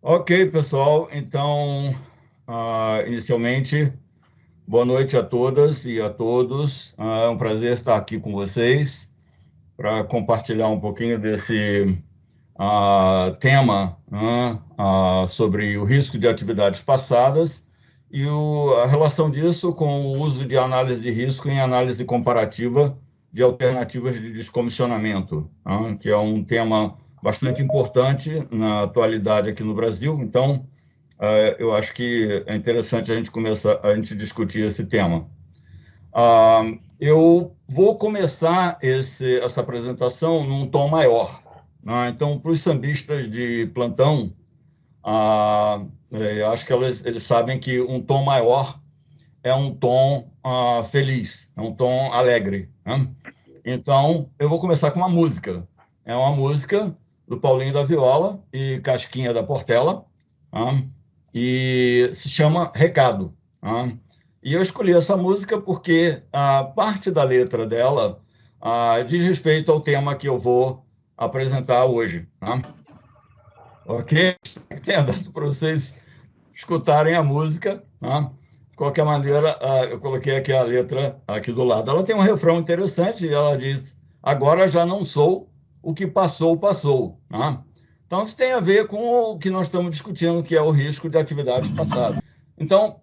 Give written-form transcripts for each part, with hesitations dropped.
Ok, pessoal. Então, inicialmente, boa noite a todas e a todos. É um prazer estar aqui com vocês para compartilhar um pouquinho desse tema, né, sobre o risco de atividades passadas e a relação disso com o uso de análise de risco em análise comparativa de alternativas de descomissionamento, né, que é um tema bastante importante na atualidade aqui no Brasil. Então, eu acho que é interessante a gente começar a gente discutir esse tema. Eu vou começar essa apresentação num tom maior, né? Então, para os sambistas de plantão, acho que eles sabem que um tom maior é um tom feliz, é um tom alegre, né? Então, eu vou começar com uma música. É uma música do Paulinho da Viola e Casquinha da Portela, tá? E se chama Recado. Tá? E eu escolhi essa música porque a parte da letra dela diz respeito ao tema que eu vou apresentar hoje. Tá? Ok? Tenha dado para vocês escutarem a música. Tá? De qualquer maneira, eu coloquei aqui a letra aqui do lado. Ela tem um refrão interessante e ela diz: agora já não sou o que passou, passou. Tá? Então, isso tem a ver com o que nós estamos discutindo, que é o risco de atividades passadas. Então,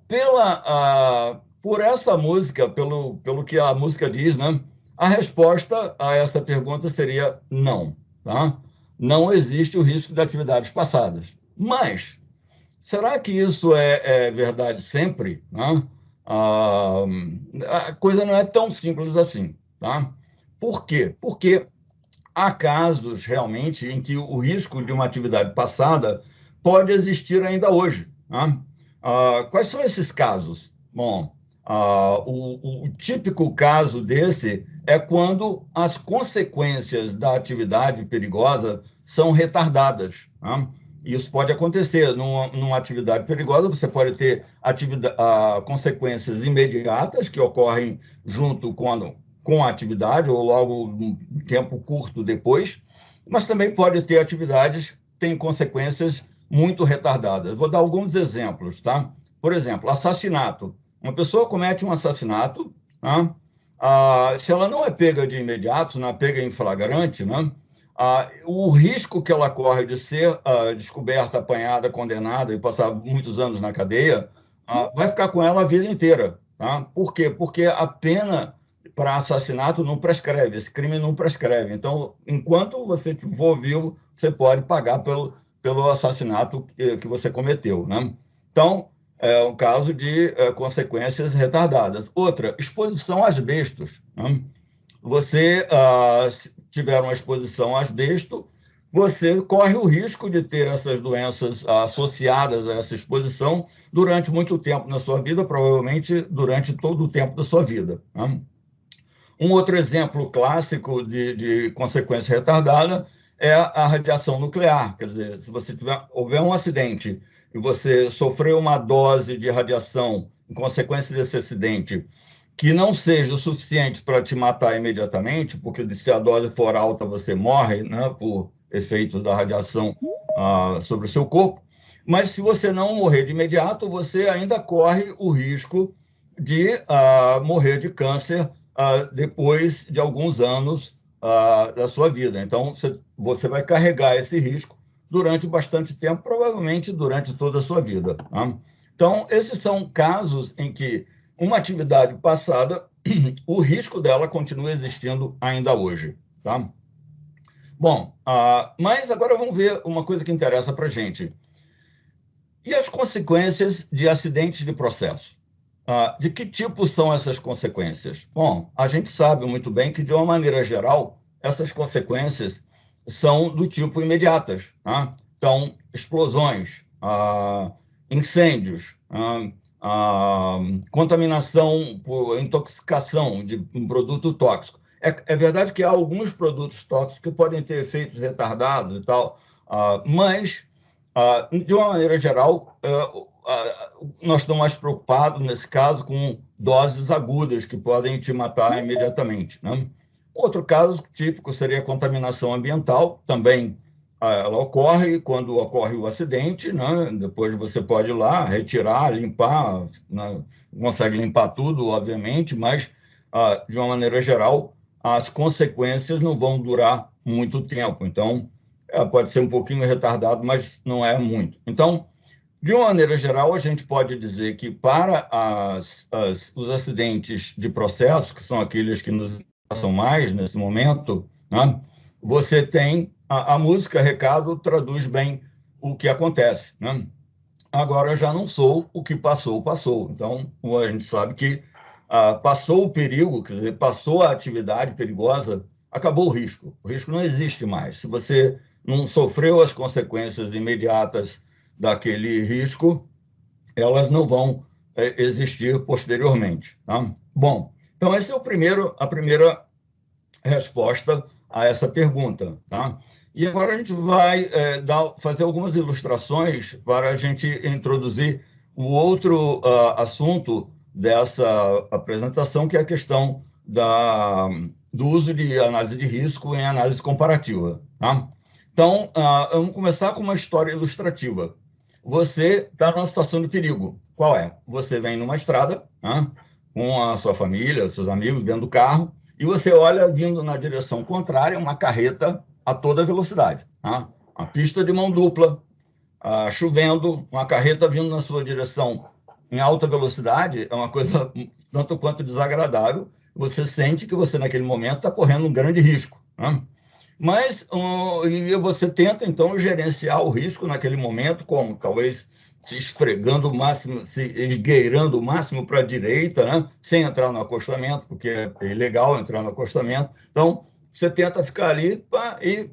por essa música, pelo que a música diz, né, a resposta a essa pergunta seria não. Tá? Não existe o risco de atividades passadas. Mas será que isso é verdade sempre? Né? Ah, a coisa não é tão simples assim. Tá? Por quê? Porque há casos realmente em que o risco de uma atividade passada pode existir ainda hoje. Tá? Quais são esses casos? Bom, o típico caso desse é quando as consequências da atividade perigosa são retardadas. Tá? Isso pode acontecer numa atividade perigosa, você pode ter consequências imediatas que ocorrem junto com a atividade ou logo um tempo curto depois, mas também pode ter atividades que têm consequências muito retardadas. Vou dar alguns exemplos, tá? Por exemplo, assassinato. Uma pessoa comete um assassinato, tá? Se ela não é pega de imediato, não é pega em flagrante, né? O risco que ela corre de ser descoberta, apanhada, condenada e passar muitos anos na cadeia, vai ficar com ela a vida inteira. Tá? Por quê? Porque a pena para assassinato não prescreve, esse crime não prescreve. Então, enquanto você for vivo, você pode pagar pelo assassinato que você cometeu. Né? Então, é um caso de consequências retardadas. Outra, exposição a asbestos. Né? Você tiver uma exposição a asbesto, você corre o risco de ter essas doenças associadas a essa exposição durante muito tempo na sua vida, provavelmente durante todo o tempo da sua vida. Né? Um outro exemplo clássico de consequência retardada é a radiação nuclear. Quer dizer, se você houver um acidente e você sofreu uma dose de radiação em consequência desse acidente que não seja o suficiente para te matar imediatamente, porque se a dose for alta, você morre, né, por efeito da radiação sobre o seu corpo. Mas se você não morrer de imediato, você ainda corre o risco de morrer de câncer depois de alguns anos da sua vida. Então, você vai carregar esse risco durante bastante tempo, provavelmente durante toda a sua vida. Tá? Então, esses são casos em que uma atividade passada, o risco dela continua existindo ainda hoje. Tá? Bom, mas agora vamos ver uma coisa que interessa para a gente. E as consequências de acidentes de processo? De que tipo são essas consequências? Bom, a gente sabe muito bem que, de uma maneira geral, essas consequências são do tipo imediatas. Tá? Então, explosões, incêndios, contaminação por intoxicação de um produto tóxico. É verdade que há alguns produtos tóxicos que podem ter efeitos retardados e tal, mas, de uma maneira geral, nós estamos mais preocupados, nesse caso, com doses agudas que podem te matar imediatamente. Né? Outro caso típico seria a contaminação ambiental, também ela ocorre quando ocorre o acidente, né? Depois você pode ir lá, retirar, limpar, né? Consegue limpar tudo, obviamente, mas, de uma maneira geral, as consequências não vão durar muito tempo. Então, pode ser um pouquinho retardado, mas não é muito. Então, de uma maneira geral, a gente pode dizer que para os acidentes de processo, que são aqueles que nos passam mais nesse momento, né? Você tem a música, recado, traduz bem o que acontece, né? Agora, eu já não sou o que passou, passou. Então, a gente sabe que passou o perigo, quer dizer, passou a atividade perigosa, acabou o risco. O risco não existe mais. Se você não sofreu as consequências imediatas daquele risco, elas não vão existir posteriormente. Tá? Bom, então essa é a primeira resposta a essa pergunta. Tá? E agora a gente vai fazer algumas ilustrações para a gente introduzir o outro assunto dessa apresentação, que é a questão do uso de análise de risco em análise comparativa. Tá? Então, vamos começar com uma história ilustrativa. Você está numa situação de perigo. Qual é? Você vem numa estrada, né, com a sua família, seus amigos, dentro do carro, e você olha vindo na direção contrária uma carreta a toda velocidade. Tá? Uma pista de mão dupla, chovendo, uma carreta vindo na sua direção em alta velocidade, é uma coisa tanto quanto desagradável. Você sente que você, naquele momento, está correndo um grande risco. Né? Mas você tenta, então, gerenciar o risco naquele momento, como talvez se esfregando o máximo, se esgueirando o máximo para a direita, né? Sem entrar no acostamento, porque é ilegal entrar no acostamento. Então, você tenta ficar ali e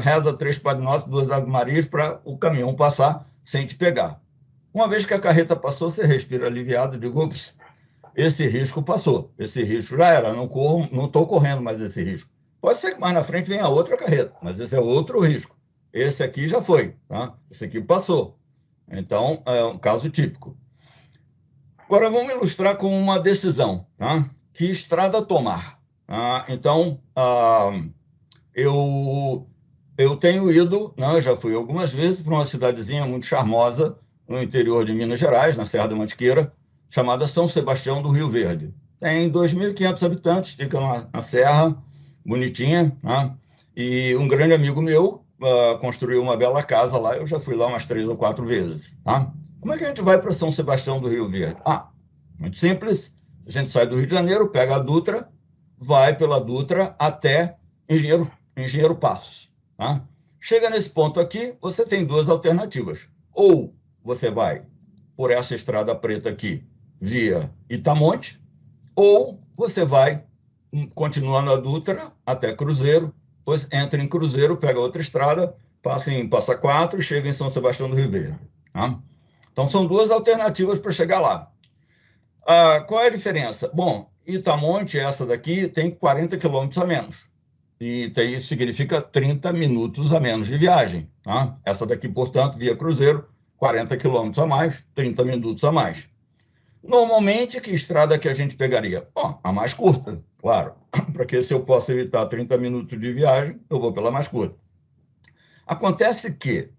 reza 3 Padre Nosso, 2 Ave Marias para o caminhão passar sem te pegar. Uma vez que a carreta passou, você respira aliviado, digo, ups, esse risco passou, esse risco já era, não estou correndo mais esse risco. Pode ser que mais na frente venha outra carreta, mas esse é outro risco. Esse aqui já foi, tá? Esse aqui passou. Então, é um caso típico. Agora, vamos ilustrar com uma decisão, tá? Que estrada tomar? Então, eu tenho ido, né, já fui algumas vezes para uma cidadezinha muito charmosa no interior de Minas Gerais, na Serra da Mantiqueira, chamada São Sebastião do Rio Verde. Tem 2.500 habitantes, fica na serra, bonitinha, né? E um grande amigo meu construiu uma bela casa lá, eu já fui lá umas 3 ou 4 vezes. Tá? Como é que a gente vai para São Sebastião do Rio Verde? Muito simples, a gente sai do Rio de Janeiro, pega a Dutra, vai pela Dutra até Engenheiro Passos. Tá? Chega nesse ponto aqui, você tem 2 alternativas. Ou você vai por essa estrada preta aqui, via Itamonte, ou você vai continuando a Dutra até Cruzeiro, depois entra em Cruzeiro, pega outra estrada, passa em Passa Quatro e chega em São Sebastião do Rio Verde. Tá? Então, são 2 alternativas para chegar lá. Qual é a diferença? Bom, Itamonte, essa daqui, tem 40 quilômetros a menos. E isso significa 30 minutos a menos de viagem. Tá? Essa daqui, portanto, via Cruzeiro, 40 quilômetros a mais, 30 minutos a mais. Normalmente, que estrada que a gente pegaria? Bom, a mais curta, claro. Porque se eu posso evitar 30 minutos de viagem, eu vou pela mais curta. Acontece que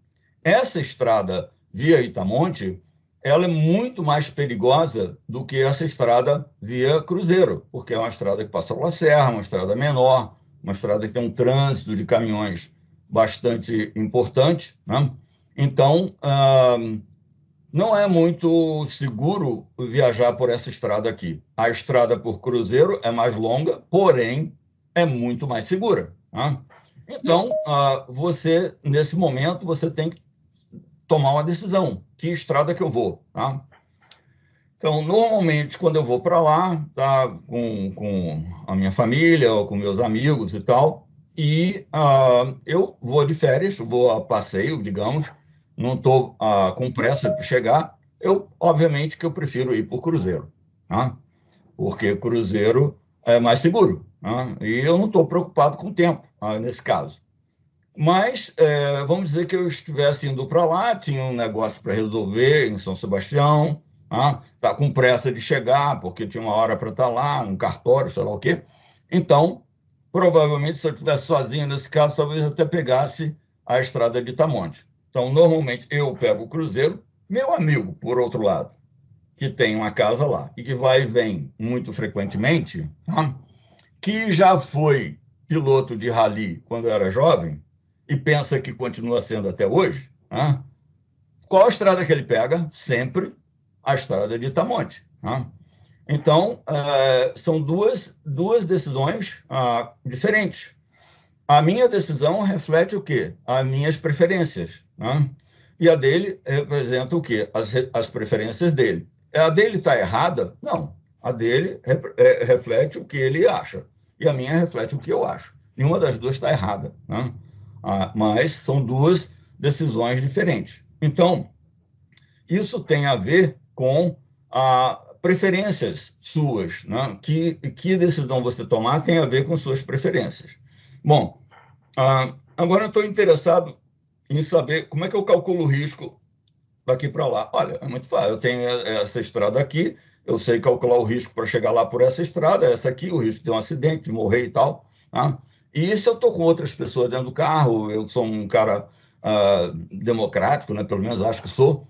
essa estrada via Itamonte, ela é muito mais perigosa do que essa estrada via Cruzeiro, porque é uma estrada que passa pela serra, uma estrada menor, uma estrada que tem um trânsito de caminhões bastante importante, né? Então, não é muito seguro viajar por essa estrada aqui. A estrada por Cruzeiro é mais longa, porém, é muito mais segura. Né? Então, você, nesse momento, você tem que tomar uma decisão. Que estrada que eu vou? Tá? Então, normalmente, quando eu vou para lá, tá, com a minha família ou com meus amigos e tal, e eu vou de férias, vou a passeio, digamos, não estou com pressa para chegar, obviamente, que eu prefiro ir por Cruzeiro, tá? Porque Cruzeiro é mais seguro, tá? E eu não estou preocupado com o tempo, nesse caso. Mas, vamos dizer que eu estivesse indo para lá, tinha um negócio para resolver em São Sebastião, tá com pressa de chegar, porque tinha uma hora para estar lá, um cartório, sei lá o quê. Então, provavelmente, se eu estivesse sozinho nesse caso, talvez eu até pegasse a estrada de Itamonte. Então, normalmente, eu pego o cruzeiro, meu amigo, por outro lado, que tem uma casa lá e que vai e vem muito frequentemente, tá? Que já foi piloto de rally quando era jovem e pensa que continua sendo até hoje, tá? Qual a estrada que ele pega? Sempre a estrada de Itamonte. Tá? Então, são duas decisões diferentes. A minha decisão reflete o quê? As minhas preferências. Né? E a dele representa o quê? As preferências dele. A dele está errada? Não. A dele reflete o que ele acha. E a minha reflete o que eu acho. Nenhuma das duas está errada. Né? Mas são duas decisões diferentes. Então, isso tem a ver com preferências suas. Né? Que decisão você tomar tem a ver com suas preferências. Bom, agora eu estou interessado em saber como é que eu calculo o risco daqui para lá. Olha, é muito fácil. Eu tenho essa estrada aqui, eu sei calcular o risco para chegar lá por essa estrada, essa aqui, o risco de ter um acidente, de morrer e tal. Tá? E se eu estou com outras pessoas dentro do carro, eu sou um cara democrático, né? Pelo menos acho que sou.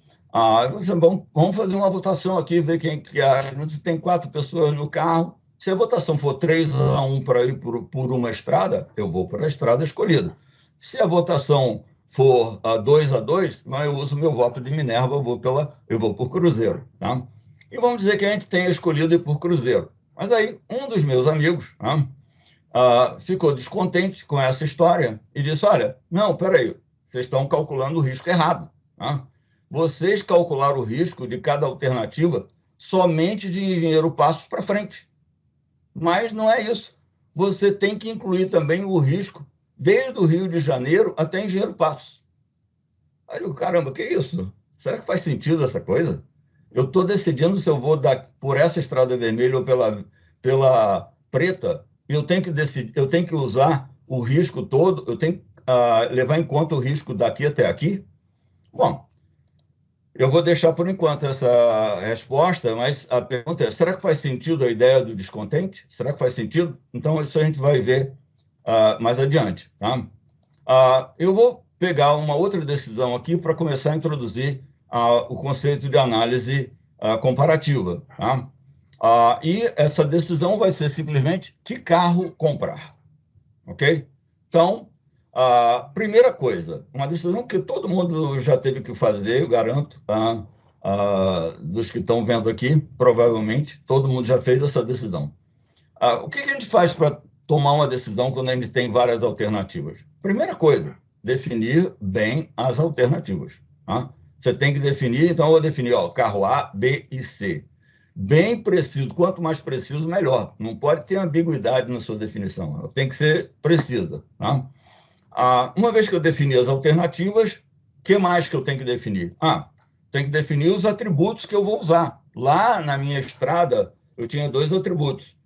Vamos fazer uma votação aqui, ver quem que acha. Se tem 4 pessoas no carro, se a votação for 3-1 para ir por uma estrada, eu vou para a estrada escolhida. Se a votação for 2-2, eu uso meu voto de Minerva, eu vou por Cruzeiro. Tá? E vamos dizer que a gente tenha escolhido ir por Cruzeiro. Mas aí, um dos meus amigos ficou descontente com essa história e disse, olha, não, peraí, vocês estão calculando o risco errado. Tá? Vocês calcularam o risco de cada alternativa somente de Engenheiro Passos para frente. Mas não é isso. Você tem que incluir também o risco desde o Rio de Janeiro até Engenheiro Passos. Aí eu, caramba, que isso? Será que faz sentido essa coisa? Eu estou decidindo se eu vou por essa estrada vermelha ou pela preta. Eu tenho que decidir, eu tenho que usar o risco todo, eu tenho que levar em conta o risco daqui até aqui. Bom, eu vou deixar por enquanto essa resposta, mas a pergunta é, será que faz sentido a ideia do descontente? Será que faz sentido? Então, isso a gente vai ver mais adiante. Tá? Eu vou pegar uma outra decisão aqui para começar a introduzir o conceito de análise comparativa. Tá? E essa decisão vai ser simplesmente que carro comprar. Ok? Então, primeira coisa, uma decisão que todo mundo já teve que fazer, eu garanto, dos que estão vendo aqui, provavelmente, todo mundo já fez essa decisão. O que a gente faz para tomar uma decisão quando a gente tem várias alternativas? Primeira coisa, definir bem as alternativas. Tá? Você tem que definir, então eu vou definir carro A, B e C. Bem preciso, quanto mais preciso, melhor. Não pode ter ambiguidade na sua definição, tem que ser precisa. Tá? Uma vez que eu defini as alternativas, o que mais que eu tenho que definir? Tem que definir os atributos que eu vou usar. Lá na minha estrada, eu tinha 2 atributos: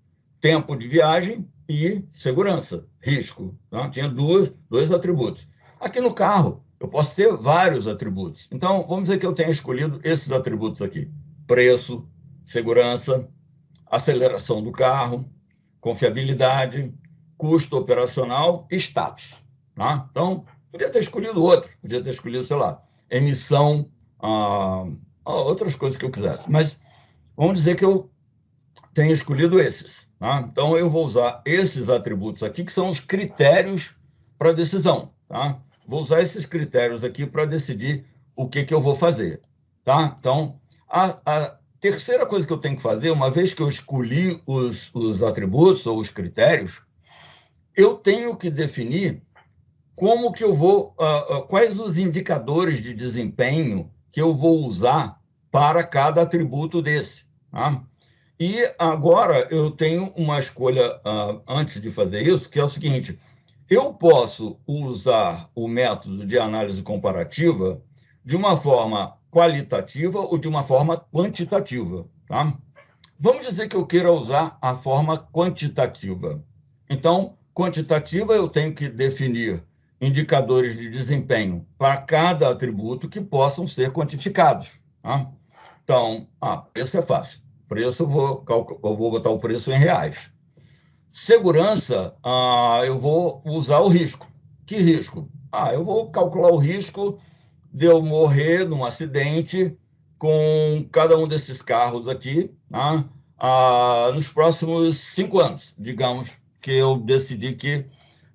tempo de viagem e segurança, risco. Tá? Tinha dois atributos. Aqui no carro, eu posso ter vários atributos. Então, vamos dizer que eu tenha escolhido esses atributos aqui: preço, segurança, aceleração do carro, confiabilidade, custo operacional e status. Tá? Então, podia ter escolhido outros, podia ter escolhido, sei lá, emissão, outras coisas que eu quisesse. Mas vamos dizer que eu tenho escolhido esses. Tá? Então, eu vou usar esses atributos aqui, que são os critérios para a decisão. Tá? Vou usar esses critérios aqui para decidir o que eu vou fazer. Tá? Então, a terceira coisa que eu tenho que fazer, uma vez que eu escolhi os atributos ou os critérios, eu tenho que definir como que eu vou, quais os indicadores de desempenho que eu vou usar para cada atributo desse. Tá? E agora eu tenho uma escolha antes de fazer isso, que é o seguinte: eu posso usar o método de análise comparativa de uma forma qualitativa ou de uma forma quantitativa. Tá? Vamos dizer que eu queira usar a forma quantitativa. Então, quantitativa, eu tenho que definir indicadores de desempenho para cada atributo que possam ser quantificados. Tá? Então, preço é fácil. Preço, eu vou botar o preço em reais. Segurança, eu vou usar o risco. Que risco? Eu vou calcular o risco de eu morrer num acidente com cada um desses carros aqui, né? Nos próximos 5 anos. Digamos que eu decidi que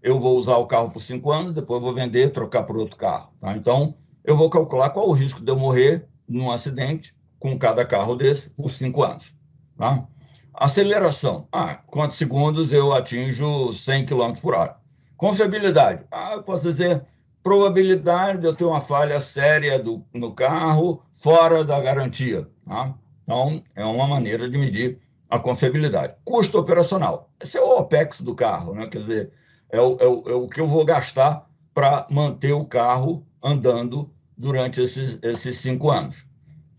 eu vou usar o carro por 5 anos, depois vou vender, trocar por outro carro. Tá? Então, eu vou calcular qual o risco de eu morrer num acidente com cada carro desse por 5 anos. Tá? Aceleração. Quantos segundos eu atinjo 100 km por hora? Confiabilidade. Eu posso dizer probabilidade de eu ter uma falha séria no carro fora da garantia. Tá? Então, é uma maneira de medir a confiabilidade. Custo operacional. Esse é o OPEX do carro, né? Quer dizer, é o que eu vou gastar para manter o carro andando durante esses 5 anos.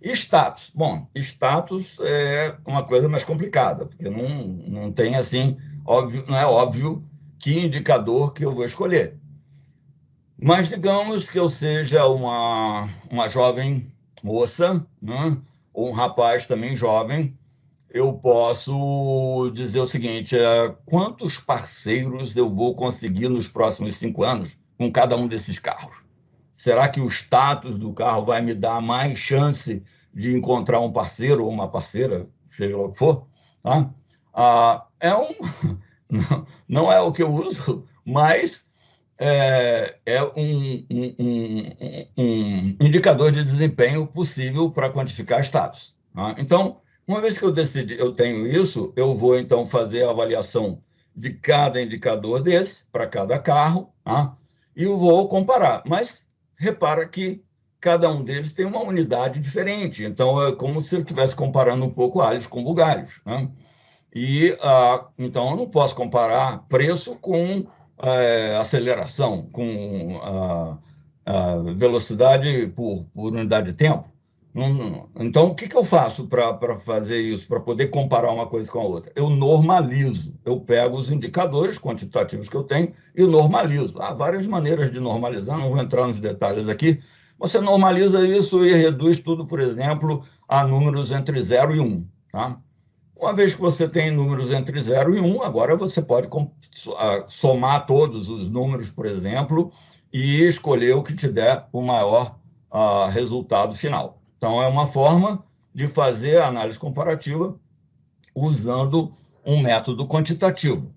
E status? Bom, status é uma coisa mais complicada, porque não tem assim, óbvio, não é óbvio que indicador que eu vou escolher. Mas digamos que eu seja uma jovem moça, né? Ou um rapaz também jovem, eu posso dizer o seguinte: quantos parceiros eu vou conseguir nos próximos 5 anos com cada um desses carros? Será que o status do carro vai me dar mais chance de encontrar um parceiro ou uma parceira, seja lá o que for? Tá? Não é o que eu uso, mas é um indicador de desempenho possível para quantificar status. Tá? Então, uma vez que eu tenho isso, eu vou então fazer a avaliação de cada indicador desse para cada carro, tá? E eu vou comparar. Mas repara que cada um deles tem uma unidade diferente. Então, é como se eu estivesse comparando um pouco alhos com bugalhos. Né? Então, eu não posso comparar preço com aceleração, com velocidade por unidade de tempo. Então, o que eu faço para fazer isso, para poder comparar uma coisa com a outra? Eu normalizo, eu pego os indicadores quantitativos que eu tenho e normalizo. Há várias maneiras de normalizar, não vou entrar nos detalhes aqui. Você normaliza isso e reduz tudo, por exemplo, a números entre 0 e 1. Tá? Uma vez que você tem números entre 0 e 1, agora você pode somar todos os números, por exemplo, e escolher o que te der o maior resultado final. Então, é uma forma de fazer a análise comparativa usando um método quantitativo.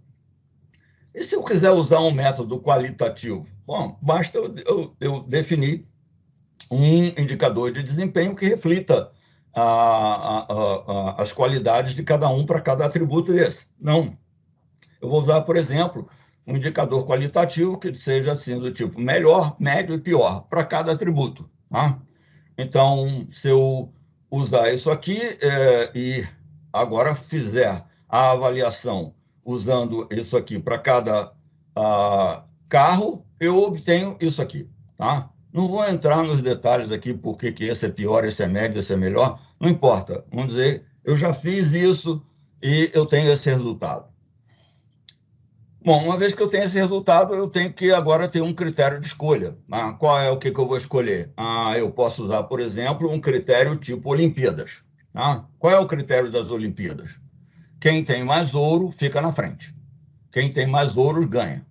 E se eu quiser usar um método qualitativo? Bom, basta eu definir um indicador de desempenho que reflita as qualidades de cada um para cada atributo desse. Não. Eu vou usar, por exemplo, um indicador qualitativo que seja assim do tipo melhor, médio e pior para cada atributo. Tá? Então, se eu usar isso aqui e agora fizer a avaliação usando isso aqui para cada carro, eu obtenho isso aqui. Tá? Não vou entrar nos detalhes aqui, porque que esse é pior, esse é médio, esse é melhor. Não importa. Vamos dizer, eu já fiz isso e eu tenho esse resultado. Bom, uma vez que eu tenho esse resultado, eu tenho que agora ter um critério de escolha. Qual é o que eu vou escolher? Eu posso usar, por exemplo, um critério tipo Olimpíadas. Qual é o critério das Olimpíadas? Quem tem mais ouro fica na frente. Quem tem mais ouros ganha.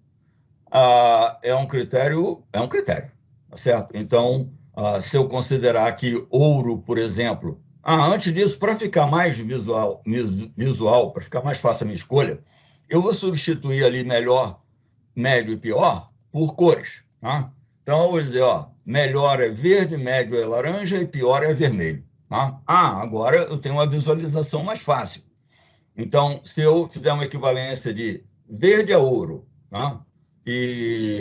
É um critério, tá certo? Então, se eu considerar que ouro, por exemplo, antes disso, para ficar mais visual, para ficar mais fácil a minha escolha, eu vou substituir ali melhor, médio e pior por cores. Tá? Então, eu vou dizer, melhor é verde, médio é laranja e pior é vermelho. Tá? Agora eu tenho uma visualização mais fácil. Então, se eu fizer uma equivalência de verde é ouro, tá? E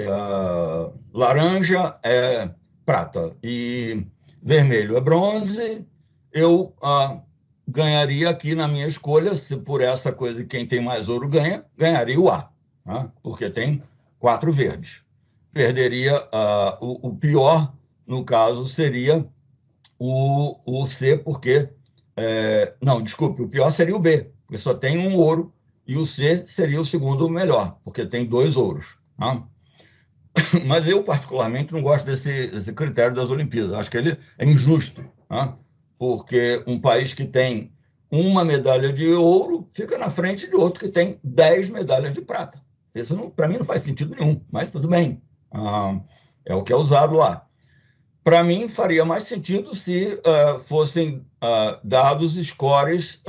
laranja é prata e vermelho é bronze, eu ganharia aqui na minha escolha, se por essa coisa de quem tem mais ouro ganharia o A, tá? Porque tem 4 verdes. Perderia o pior, no caso, seria o C, porque... não, desculpe, o pior seria o B, porque só tem um ouro, e o C seria o segundo melhor, porque tem 2 ouros. Tá? Mas eu, particularmente, não gosto desse critério das Olimpíadas. Acho que ele é injusto, tá? Porque um país que tem uma medalha de ouro fica na frente de outro que tem 10 medalhas de prata. Isso, para mim, não faz sentido nenhum, mas tudo bem. É o que é usado lá. Para mim, faria mais sentido se fossem dados scores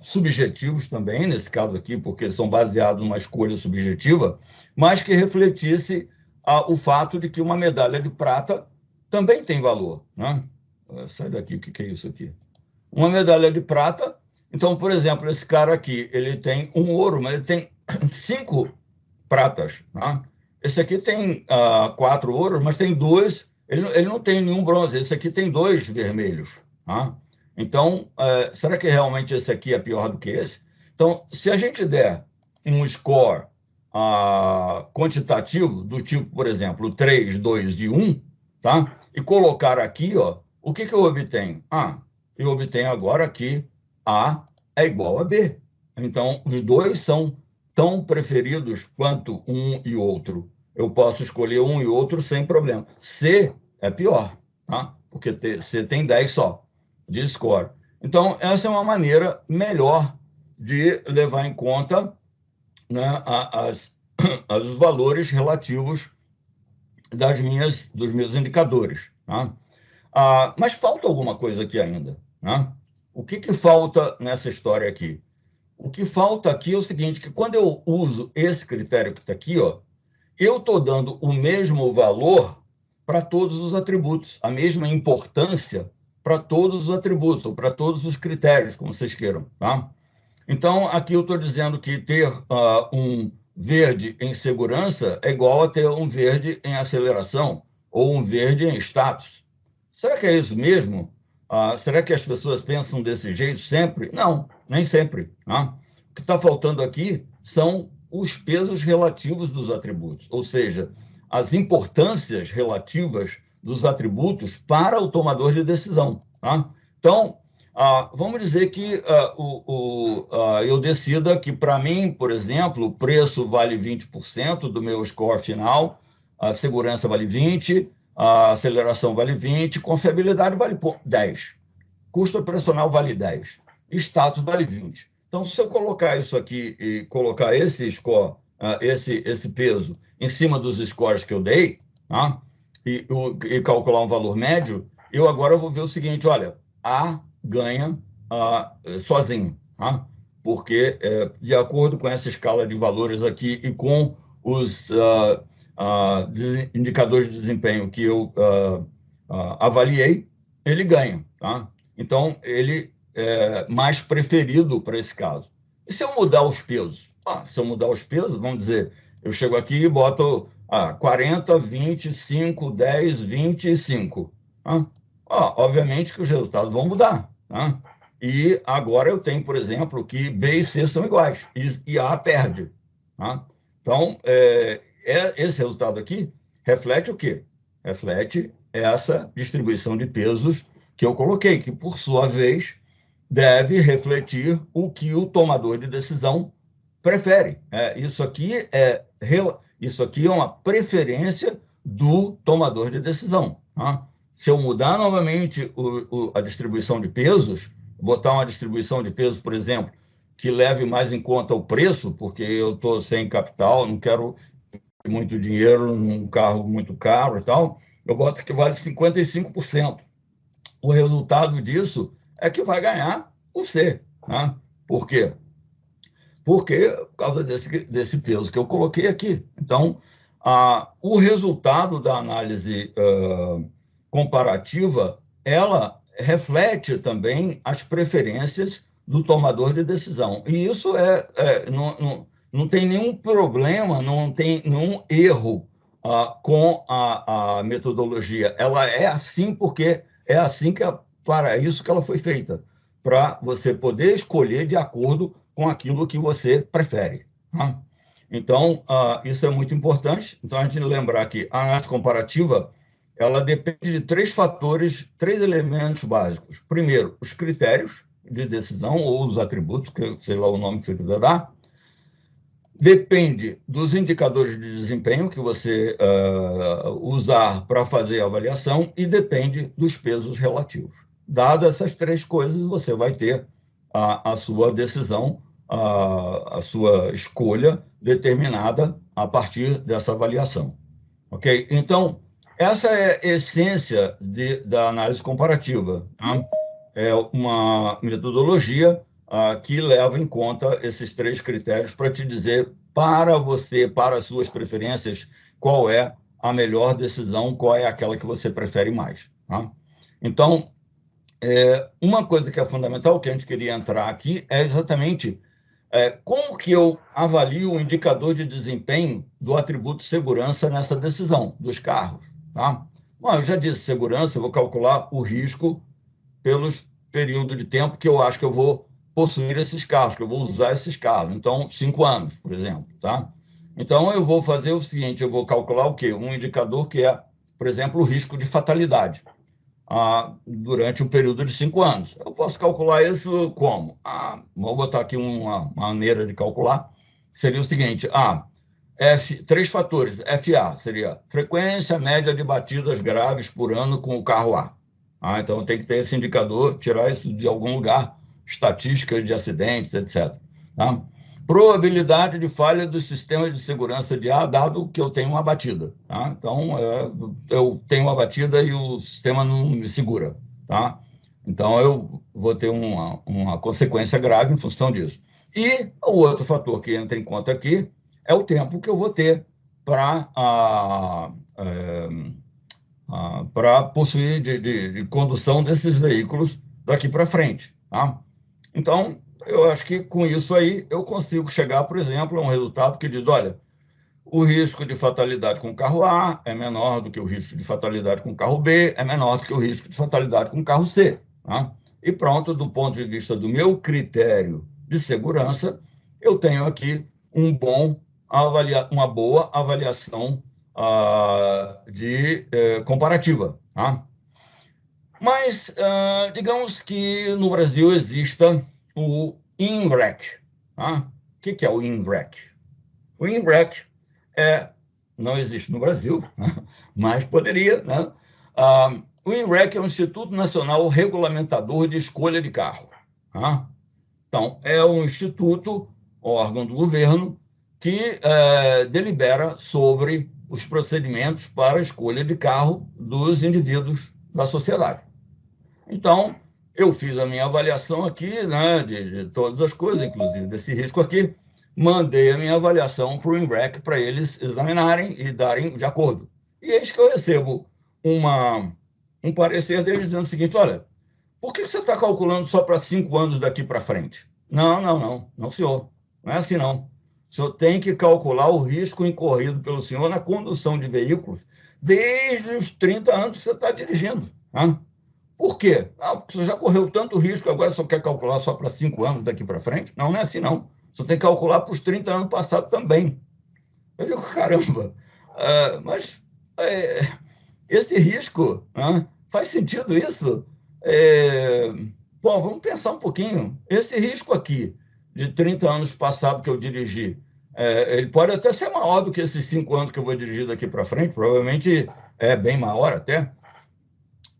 subjetivos também, nesse caso aqui, porque são baseados numa escolha subjetiva, mas que refletisse o fato de que uma medalha de prata também tem valor, né? Sai daqui, o que é isso aqui? Uma medalha de prata. Então, por exemplo, esse cara aqui, ele tem um ouro, mas ele tem 5 pratas, né? Esse aqui tem 4 ouros, mas tem 2. Ele não tem nenhum bronze. Esse aqui tem 2 vermelhos, né? Então, será que realmente esse aqui é pior do que esse? Então, se a gente der um score quantitativo, do tipo, por exemplo, 3, 2 e 1, tá? E colocar aqui, ó, o que eu obtenho? Eu obtenho agora que A é igual a B. Então, os dois são tão preferidos quanto um e outro. Eu posso escolher um e outro sem problema. C é pior, tá? Porque C tem 10 só de score. Então, essa é uma maneira melhor de levar em conta, né, os valores relativos dos meus indicadores. Tá? Mas falta alguma coisa aqui ainda. Né? O que falta nessa história aqui? O que falta aqui é o seguinte, que quando eu uso esse critério que está aqui, ó, eu estou dando o mesmo valor para todos os atributos, a mesma importância para todos os atributos, ou para todos os critérios, como vocês queiram. Tá? Então, aqui eu estou dizendo que ter um verde em segurança é igual a ter um verde em aceleração, ou um verde em status. Será que é isso mesmo? Será que as pessoas pensam desse jeito sempre? Não, nem sempre. Tá? O que está faltando aqui são os pesos relativos dos atributos, ou seja, as importâncias relativas dos atributos para o tomador de decisão. Tá? Então, vamos dizer que eu decida que, para mim, por exemplo, o preço vale 20% do meu score final, a segurança vale 20%, a aceleração vale 20%, confiabilidade vale 10%, custo operacional vale 10%, status vale 20%. Então, se eu colocar isso aqui e colocar esse score, esse peso, em cima dos scores que eu dei, tá? e calcular um valor médio, eu agora vou ver o seguinte, olha, A ganha sozinho, tá? Porque, de acordo com essa escala de valores aqui e com os indicadores de desempenho que eu avaliei, ele ganha. Tá? Então, ele é mais preferido para esse caso. E se eu mudar os pesos? Se eu mudar os pesos, vamos dizer, eu chego aqui e boto 40, 25, 10, 25. Tá? Obviamente que os resultados vão mudar. Tá? E agora eu tenho, por exemplo, que B e C são iguais, e A perde. Tá? Então, esse resultado aqui reflete o quê? Reflete essa distribuição de pesos que eu coloquei, que, por sua vez, deve refletir o que o tomador de decisão prefere. Isso aqui é uma preferência do tomador de decisão. Tá? Se eu mudar novamente a distribuição de pesos, botar uma distribuição de pesos, por exemplo, que leve mais em conta o preço, porque eu estou sem capital, não quero muito dinheiro num carro muito caro e tal, eu boto que vale 55%. O resultado disso é que vai ganhar o C. Né? Por quê? Porque, por causa desse peso que eu coloquei aqui. Então, o resultado da análise comparativa, ela reflete também as preferências do tomador de decisão. E isso não tem nenhum problema, não tem nenhum erro com a metodologia. Ela é assim porque é assim para isso que ela foi feita, para você poder escolher de acordo com aquilo que você prefere. Tá? Então, isso é muito importante. Então, a gente lembrar que a análise comparativa, ela depende de 3 fatores, 3 elementos básicos. Primeiro, os critérios de decisão ou os atributos, que sei lá o nome que você quiser dar. Depende dos indicadores de desempenho que você usar para fazer a avaliação e depende dos pesos relativos. Dadas essas 3 coisas, você vai ter a sua decisão, a sua escolha determinada a partir dessa avaliação. Ok? Então, essa é a essência da análise comparativa. Tá? É uma metodologia que leva em conta esses três critérios para te dizer, para você, para as suas preferências, qual é a melhor decisão, qual é aquela que você prefere mais. Tá? Então, uma coisa que é fundamental, que a gente queria entrar aqui, é exatamente como que eu avalio o indicador de desempenho do atributo segurança nessa decisão dos carros. Tá? Bom, eu já disse segurança, eu vou calcular o risco pelos períodos de tempo que eu acho que eu vou possuir esses carros, que eu vou usar esses carros. Então, 5 anos, por exemplo. Tá? Então, eu vou fazer o seguinte, eu vou calcular o quê? Um indicador que é, por exemplo, o risco de fatalidade durante um período de 5 anos. Eu posso calcular isso como? Vou botar aqui uma maneira de calcular. Seria o seguinte: três fatores. FA seria frequência média de batidas graves por ano com o carro A. Então tem que ter esse indicador, tirar isso de algum lugar, estatísticas de acidentes, etc. Tá? Probabilidade de falha do sistema de segurança de A, dado que eu tenho uma batida. Tá? Então, eu tenho uma batida e o sistema não me segura. Tá? Então, eu vou ter uma consequência grave em função disso. E o outro fator que entra em conta aqui é o tempo que eu vou ter para possuir de condução desses veículos daqui para frente. Tá? Então, eu acho que com isso aí eu consigo chegar, por exemplo, a um resultado que diz, olha, o risco de fatalidade com o carro A é menor do que o risco de fatalidade com o carro B, é menor do que o risco de fatalidade com o carro C. Tá? E pronto, do ponto de vista do meu critério de segurança, eu tenho aqui uma boa avaliação comparativa. Tá? Mas, digamos que no Brasil exista o INREC. Tá? O que é o INREC? O INREC não existe no Brasil, mas poderia. Né? O INREC é o Instituto Nacional Regulamentador de Escolha de Carro. Tá? Então, é um instituto, órgão do governo, que delibera sobre os procedimentos para a escolha de carro dos indivíduos da sociedade. Então, eu fiz a minha avaliação aqui, né, de todas as coisas, inclusive desse risco aqui, mandei a minha avaliação para o INREC para eles examinarem e darem de acordo. E eis que eu recebo um parecer deles dizendo o seguinte: olha, por que você está calculando só para 5 anos daqui para frente? Não, senhor. Não é assim, não. O senhor tem que calcular o risco incorrido pelo senhor na condução de veículos desde os 30 anos que você está dirigindo. Tá? Por quê? Porque você já correu tanto risco, agora só quer calcular só para 5 anos daqui para frente? Não é assim, não. Você tem que calcular para os 30 anos passados também. Eu digo, caramba, mas esse risco, faz sentido isso? Bom, vamos pensar um pouquinho. Esse risco aqui, de 30 anos passado que eu dirigi, ele pode até ser maior do que esses 5 anos que eu vou dirigir daqui para frente, provavelmente é bem maior até.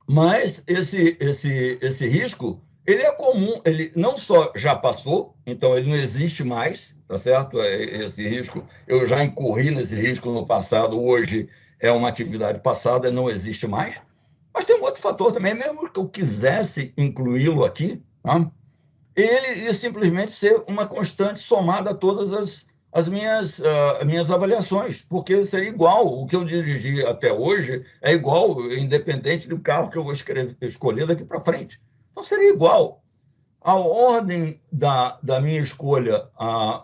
Mas esse risco, ele é comum, ele não só já passou, então ele não existe mais, tá certo? Esse risco, eu já incorri nesse risco no passado, hoje é uma atividade passada, não existe mais. Mas tem um outro fator também, mesmo que eu quisesse incluí-lo aqui, tá? Ele ia simplesmente ser uma constante somada a todas as minhas avaliações, porque seria igual, o que eu dirigi até hoje é igual, independente do carro que eu vou escolher daqui para frente. Então, seria igual. A ordem da minha escolha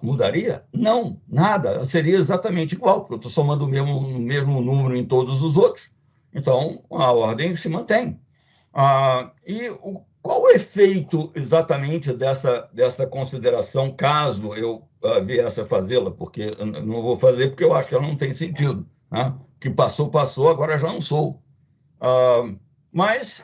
mudaria? Não, nada. Seria exatamente igual, porque eu estou somando o mesmo número em todos os outros. Então, a ordem se mantém. Qual o efeito exatamente dessa consideração, caso eu viesse a fazê-la? Porque eu não vou fazer porque eu acho que ela não tem sentido. Né? Que passou, passou, agora já não sou. Mas,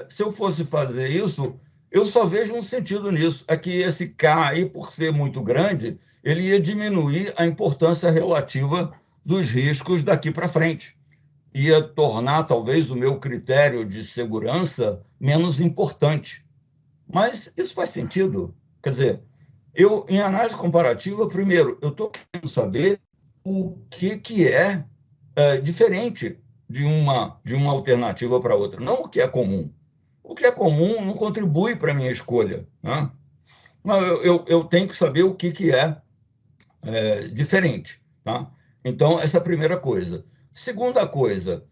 se eu fosse fazer isso, eu só vejo um sentido nisso. É que esse K aí, por ser muito grande, ele ia diminuir a importância relativa dos riscos daqui para frente. Ia tornar, talvez, o meu critério de segurança menos importante. Mas isso faz sentido. Quer dizer, em análise comparativa, primeiro, eu estou querendo saber o que é diferente de uma alternativa para outra, não o que é comum. O que é comum não contribui para a minha escolha, né? Mas eu tenho que saber o que é diferente, tá? Então, essa é a primeira coisa. Segunda coisa,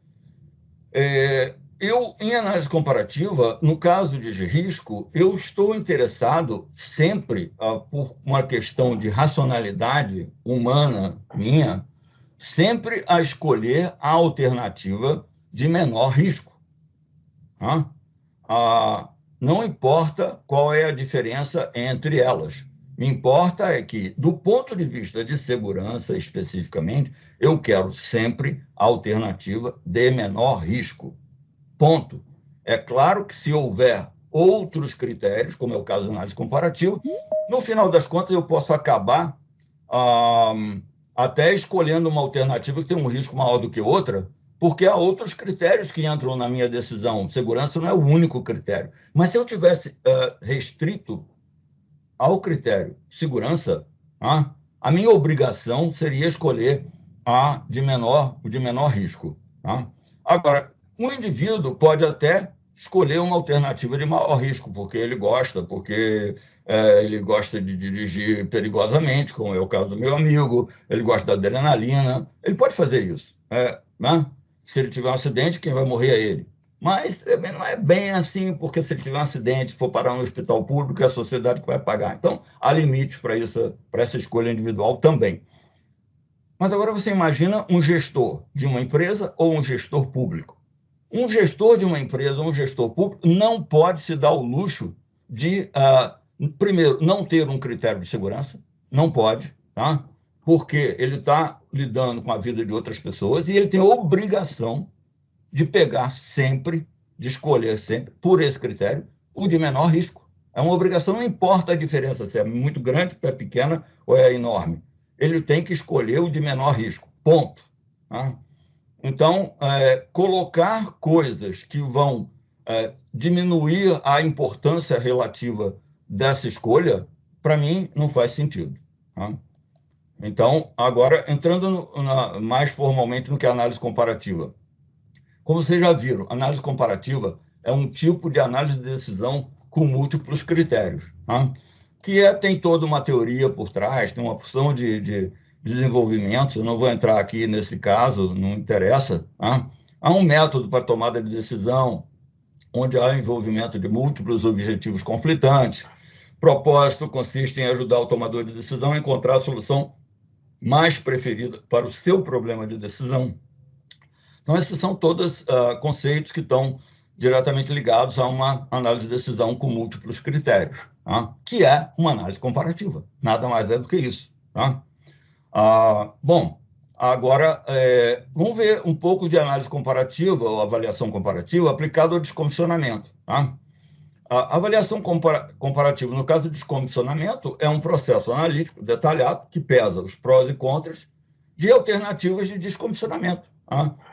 em análise comparativa, no caso de risco, eu estou interessado sempre, por uma questão de racionalidade humana minha, sempre a escolher a alternativa de menor risco. Tá? Não importa qual é a diferença entre elas. Me importa é que, do ponto de vista de segurança especificamente, eu quero sempre a alternativa de menor risco. Ponto. É claro que se houver outros critérios, como é o caso da análise comparativa, no final das contas eu posso acabar até escolhendo uma alternativa que tem um risco maior do que outra, porque há outros critérios que entram na minha decisão. Segurança não é o único critério. Mas se eu tivesse restrito ao critério segurança, a minha obrigação seria escolher o de menor risco. Tá? Agora, um indivíduo pode até escolher uma alternativa de maior risco, porque ele gosta de dirigir perigosamente, como é o caso do meu amigo, ele gosta da adrenalina, ele pode fazer isso. Né? Se ele tiver um acidente, quem vai morrer é ele. Mas não é bem assim, porque se ele tiver um acidente, for parar no hospital público, é a sociedade que vai pagar. Então, há limites para essa escolha individual também. Mas agora você imagina um gestor de uma empresa ou um gestor público. Um gestor de uma empresa ou um gestor público não pode se dar o luxo de, primeiro, não ter um critério de segurança, não pode, tá? Porque ele está lidando com a vida de outras pessoas e ele tem a obrigação de pegar sempre, de escolher sempre, por esse critério, o de menor risco. É uma obrigação, não importa a diferença, se é muito grande, se é pequena ou é enorme. Ele tem que escolher o de menor risco, ponto. Tá? Então, colocar coisas que vão diminuir a importância relativa dessa escolha, para mim, não faz sentido. Tá? Então, agora, entrando mais formalmente no que é análise comparativa. Como vocês já viram, análise comparativa é um tipo de análise de decisão com múltiplos critérios, tá? Que tem toda uma teoria por trás, tem uma porção de desenvolvimentos, eu não vou entrar aqui nesse caso, não interessa. Tá? Há um método para tomada de decisão, onde há envolvimento de múltiplos objetivos conflitantes. Propósito consiste em ajudar o tomador de decisão a encontrar a solução mais preferida para o seu problema de decisão. Então, esses são todos conceitos que estão diretamente ligados a uma análise de decisão com múltiplos critérios, tá? Que é uma análise comparativa. Nada mais é do que isso. Tá? Bom, agora vamos ver um pouco de análise comparativa ou avaliação comparativa aplicada ao descomissionamento. Tá? A avaliação comparativa, no caso do descomissionamento, é um processo analítico detalhado que pesa os prós e contras de alternativas de descomissionamento,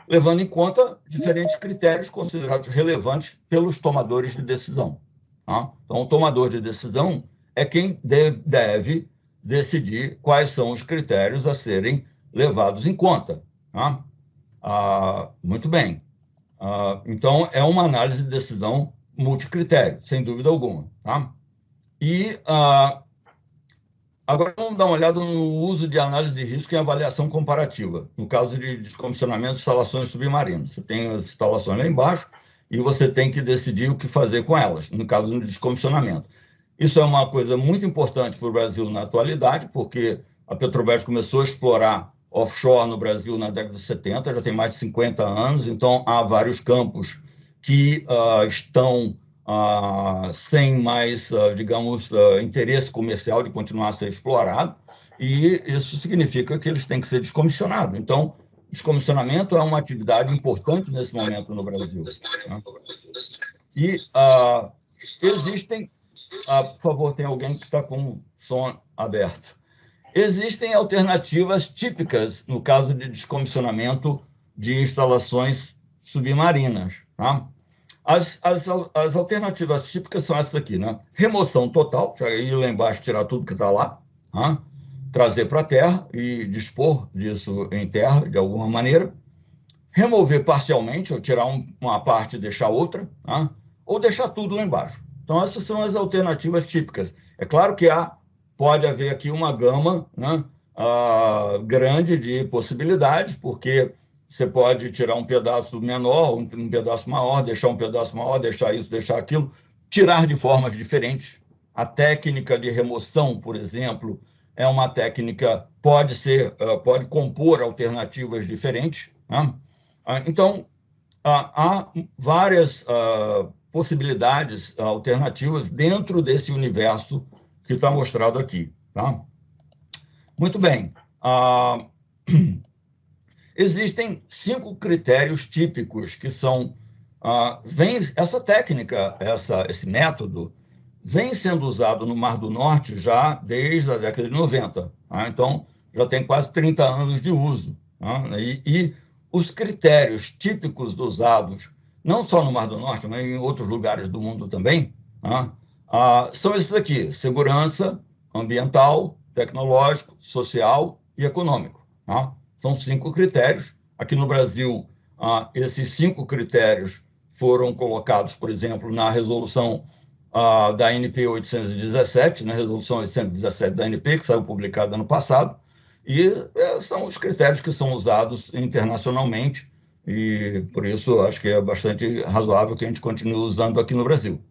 levando em conta diferentes critérios considerados relevantes pelos tomadores de decisão. Então, o tomador de decisão é quem deve decidir quais são os critérios a serem levados em conta. Muito bem. Então, é uma análise de decisão multicritério, sem dúvida alguma. E agora vamos dar uma olhada no uso de análise de risco em avaliação comparativa, no caso de descomissionamento de instalações submarinas. Você tem as instalações lá embaixo e você tem que decidir o que fazer com elas, no caso do descomissionamento. Isso é uma coisa muito importante para o Brasil na atualidade, porque a Petrobras começou a explorar offshore no Brasil na década de 70, já tem mais de 50 anos, então há vários campos que estão sem mais, digamos, interesse comercial de continuar a ser explorado, e isso significa que eles têm que ser descomissionados. Então, descomissionamento é uma atividade importante nesse momento no Brasil. Né? E existem... por favor, tem alguém que está com o som aberto. Existem alternativas típicas no caso de descomissionamento de instalações submarinas. Tá? As alternativas típicas são essas aqui, né? Remoção total, já ir lá embaixo, tirar tudo que está lá, trazer para a terra e dispor disso em terra, de alguma maneira. remover parcialmente, ou tirar uma parte e deixar outra, tá? Ou deixar tudo lá embaixo. Então, essas são as alternativas típicas. É claro que pode haver aqui uma gama, né, grande de possibilidades, porque você pode tirar um pedaço menor, um pedaço maior, deixar um pedaço maior, deixar isso, deixar aquilo, tirar de formas diferentes. A técnica de remoção, por exemplo, é uma técnica, pode compor alternativas diferentes, né? Então, há várias possibilidades alternativas dentro desse universo que está mostrado aqui. Tá? Muito bem. Existem 5 critérios típicos que são... essa técnica, esse método, vem sendo usado no Mar do Norte já desde a década de 90. Tá? Então, já tem quase 30 anos de uso. Tá? E os critérios típicos usados, não só no Mar do Norte, mas em outros lugares do mundo também, tá? São esses aqui: segurança ambiental, tecnológico, social e econômico. Tá? São 5 critérios. Aqui no Brasil, esses 5 critérios foram colocados, por exemplo, na resolução da ANP 817, na resolução 817 da ANP, que saiu publicada ano passado, e são os critérios que são usados internacionalmente, e por isso acho que é bastante razoável que a gente continue usando aqui no Brasil.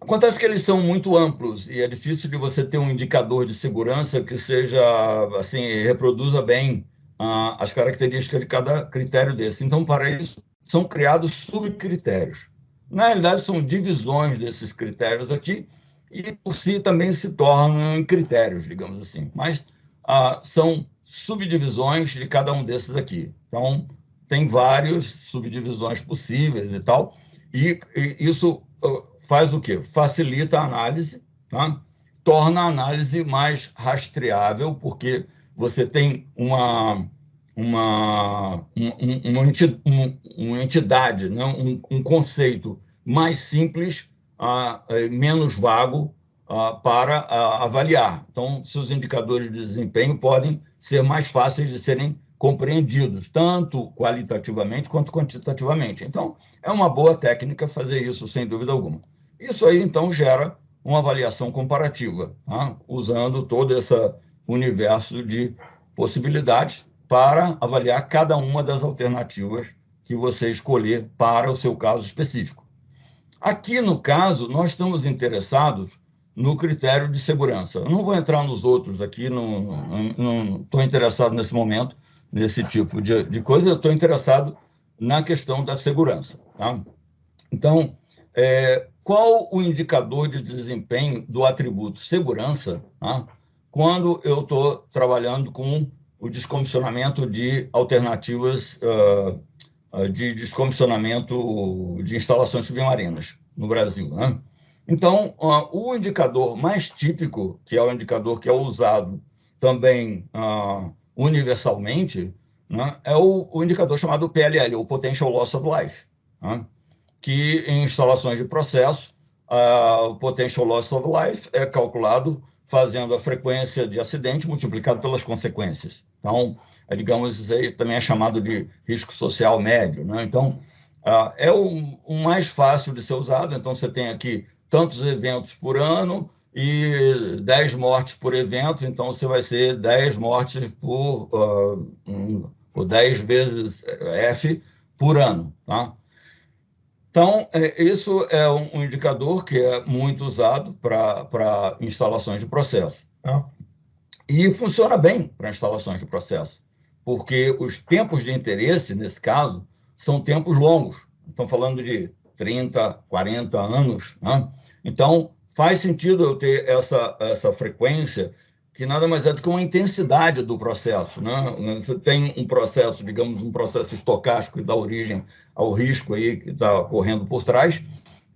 Acontece que eles são muito amplos e é difícil de você ter um indicador de segurança que seja, assim, reproduza bem as características de cada critério desse. Então, para isso, são criados subcritérios. Na realidade, são divisões desses critérios aqui e, por si, também se tornam critérios, digamos assim. Mas são subdivisões de cada um desses aqui. Então, tem várias subdivisões possíveis e tal, e isso faz o quê? Facilita a análise, tá? Torna a análise mais rastreável, porque você tem uma entidade, né? um conceito mais simples, menos vago, para avaliar. Então, seus indicadores de desempenho podem ser mais fáceis de serem compreendidos, tanto qualitativamente quanto quantitativamente. Então, é uma boa técnica fazer isso, sem dúvida alguma. Isso aí, então, gera uma avaliação comparativa, tá? Usando todo esse universo de possibilidades para avaliar cada uma das alternativas que você escolher para o seu caso específico. Aqui, no caso, nós estamos interessados no critério de segurança. Eu não vou entrar nos outros aqui, não estou interessado nesse momento, nesse tipo de coisa, eu estou interessado na questão da segurança. Tá? Então, qual o indicador de desempenho do atributo segurança, tá? Quando eu estou trabalhando com o descomissionamento de alternativas de descomissionamento de instalações submarinas no Brasil, né? Então, o indicador mais típico, que é o indicador que é usado também universalmente, né, é o indicador chamado PLL, o Potential Loss of Life, né? Que em instalações de processo, o Potential Loss of Life é calculado fazendo a frequência de acidente multiplicado pelas consequências. Então, digamos, isso aí também é chamado de risco social médio, né? Então, é o mais fácil de ser usado. Então, você tem aqui tantos eventos por ano e 10 mortes por evento, então você vai ser 10 mortes por 10 vezes F por ano, tá? Então, isso é um indicador que é muito usado para instalações de processo. Tá? E funciona bem para instalações de processo, porque os tempos de interesse, nesse caso, são tempos longos. Estão falando de 30, 40 anos. Né? Então, faz sentido eu ter essa frequência, que nada mais é do que uma intensidade do processo. Né? Você tem um processo, digamos, um processo estocástico que dá origem ao risco aí que está correndo por trás,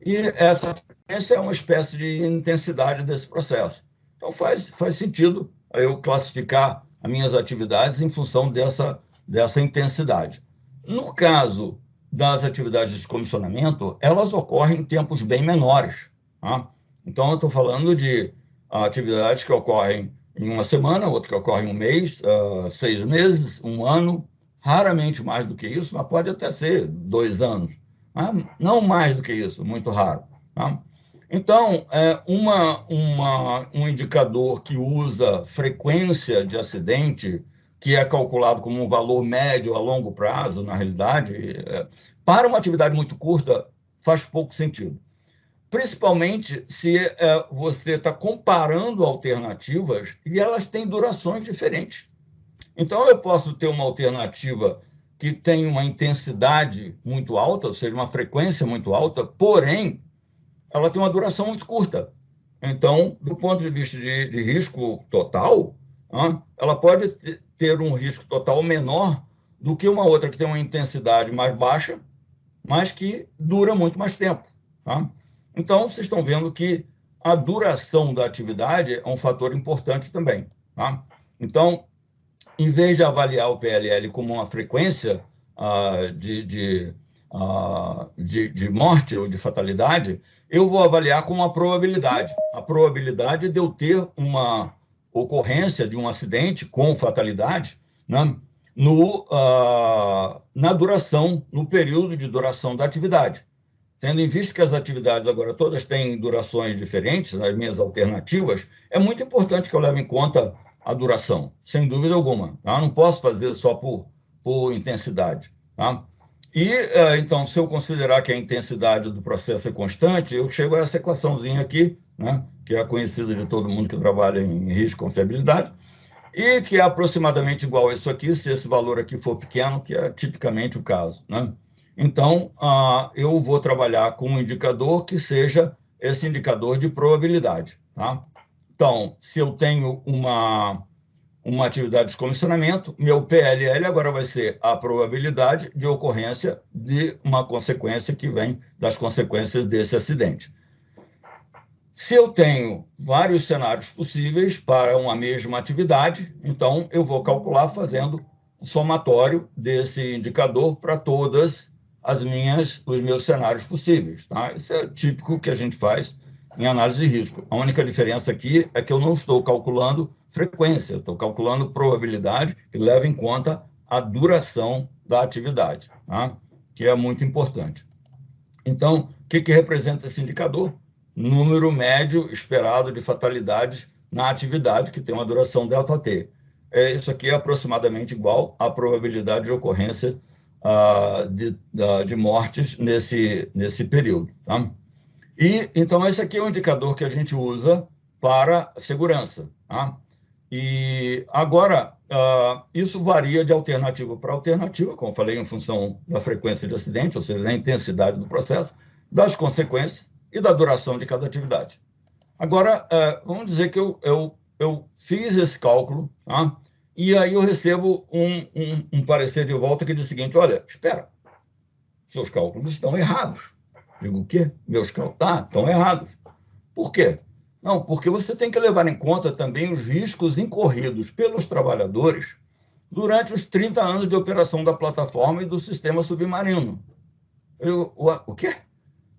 e essa frequência é uma espécie de intensidade desse processo. Então, faz sentido eu classificar as minhas atividades em função dessa intensidade. No caso das atividades de descomissionamento, elas ocorrem em tempos bem menores. Tá? Então, eu estou falando de atividades que ocorrem em uma semana, outra que ocorre em um mês, 6 meses, um ano, raramente mais do que isso, mas pode até ser 2 anos. Tá? Não mais do que isso, muito raro. Tá? Então, um indicador que usa frequência de acidente, que é calculado como um valor médio a longo prazo, na realidade, para uma atividade muito curta, faz pouco sentido. Principalmente se você está comparando alternativas e elas têm durações diferentes. Então, eu posso ter uma alternativa que tem uma intensidade muito alta, ou seja, uma frequência muito alta, porém, ela tem uma duração muito curta. Então, do ponto de vista de risco total, ela pode ter um risco total menor do que uma outra que tem uma intensidade mais baixa, mas que dura muito mais tempo. Tá? Então, vocês estão vendo que a duração da atividade é um fator importante também. Tá? Então, em vez de avaliar o PLL como uma frequência de morte ou de fatalidade, eu vou avaliar como uma probabilidade. A probabilidade de eu ter uma ocorrência de um acidente com fatalidade, né, na duração, no período de duração da atividade. Tendo em vista que as atividades agora todas têm durações diferentes, nas minhas alternativas, é muito importante que eu leve em conta a duração, sem dúvida alguma. Tá? Não posso fazer só por intensidade. Tá? E, então, se eu considerar que a intensidade do processo é constante, eu chego a essa equaçãozinha aqui, né, que é conhecida de todo mundo que trabalha em risco e confiabilidade, e que é aproximadamente igual a isso aqui, se esse valor aqui for pequeno, que é tipicamente o caso. Né? Então, eu vou trabalhar com um indicador que seja esse indicador de probabilidade. Tá? Então, se eu tenho uma atividade de comissionamento, meu PLL agora vai ser a probabilidade de ocorrência de uma consequência que vem das consequências desse acidente. Se eu tenho vários cenários possíveis para uma mesma atividade, então eu vou calcular fazendo o somatório desse indicador para todas os meus cenários possíveis. Tá? Isso é típico que a gente faz em análise de risco. A única diferença aqui é que eu não estou calculando frequência, eu estou calculando probabilidade que leva em conta a duração da atividade, tá? Que é muito importante. Então, o que representa esse indicador? Número médio esperado de fatalidades na atividade, que tem uma duração ΔT. Isso aqui é aproximadamente igual à probabilidade de ocorrência de mortes nesse período. Tá? E, então, esse aqui é um indicador que a gente usa para segurança. Tá? E agora, isso varia de alternativa para alternativa, como falei, em função da frequência de acidente, ou seja, da intensidade do processo, das consequências e da duração de cada atividade. Agora, vamos dizer que eu fiz esse cálculo, tá? E aí eu recebo um parecer de volta que diz o seguinte: olha, espera, seus cálculos estão errados. Digo, o quê? Meus cálculos estão errados. Por quê? Não, porque você tem que levar em conta também os riscos incorridos pelos trabalhadores durante os 30 anos de operação da plataforma e do sistema submarino. O quê?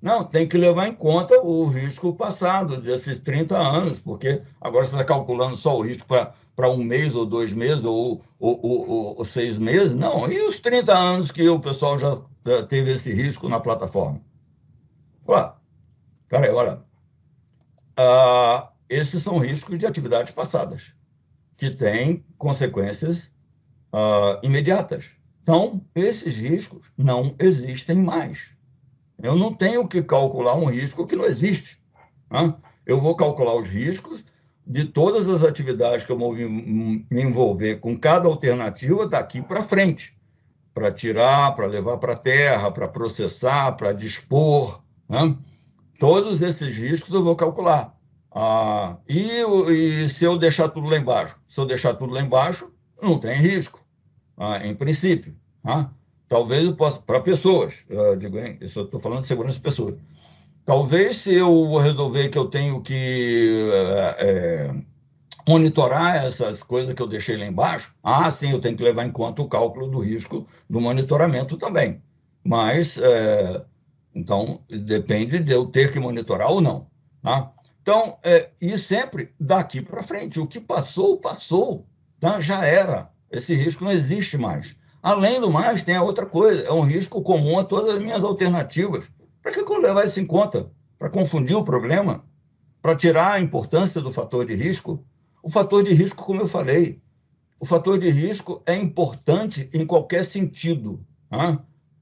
Não, tem que levar em conta o risco passado desses 30 anos, porque agora você está calculando só o risco para 1 mês, ou 2 meses, ou 6 meses. Não, e os 30 anos que o pessoal já teve esse risco na plataforma? Ué, peraí, olha. Esses são riscos de atividades passadas, que têm consequências imediatas. Então, esses riscos não existem mais. Eu não tenho que calcular um risco que não existe. Né? Eu vou calcular os riscos de todas as atividades que eu vou me envolver com cada alternativa daqui para frente, para tirar, para levar para a terra, para processar, para dispor. Né? Todos esses riscos eu vou calcular. E se eu deixar tudo lá embaixo? Se eu deixar tudo lá embaixo, não tem risco, em princípio. Talvez eu possa, para pessoas, digo, isso eu estou falando de segurança de pessoas. Talvez se eu resolver que eu tenho que monitorar essas coisas que eu deixei lá embaixo, sim, eu tenho que levar em conta o cálculo do risco do monitoramento também. Mas, então, depende de eu ter que monitorar ou não. Tá? Então, e sempre daqui para frente. O que passou, passou. Tá? Já era. Esse risco não existe mais. Além do mais, tem a outra coisa, é um risco comum a todas as minhas alternativas. Para que eu levar isso em conta? Para confundir o problema? Para tirar a importância do fator de risco? O fator de risco, como eu falei, o fator de risco é importante em qualquer sentido. Né?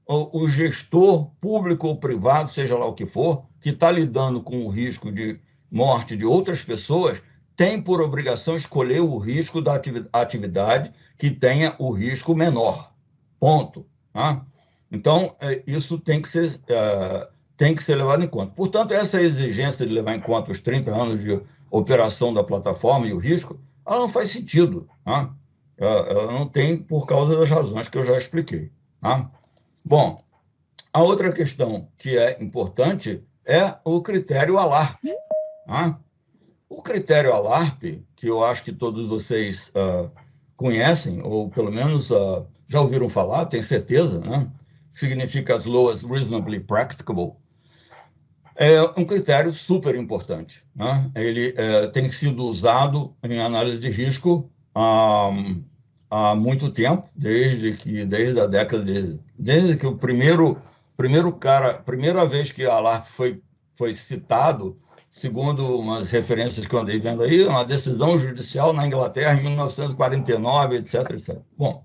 O gestor público ou privado, seja lá o que for, que está lidando com o risco de morte de outras pessoas, tem por obrigação escolher o risco da atividade que tenha o risco menor. Ponto. Né? Então, isso tem que ser levado em conta. Portanto, essa exigência de levar em conta os 30 anos de operação da plataforma e o risco, ela não faz sentido. Né? Ela não tem por causa das razões que eu já expliquei. Tá? Bom, a outra questão que é importante é o critério ALARP. Tá? O critério ALARP, que eu acho que todos vocês conhecem, ou pelo menos já ouviram falar, tenho certeza, né? Significa as lowest reasonably practicable, é um critério super importante. Né? Ele tem sido usado em análise de risco há muito tempo, desde a década desde que a primeira vez que a ALARP foi citado, segundo umas referências que eu andei vendo aí, uma decisão judicial na Inglaterra em 1949, etc, etc. Bom,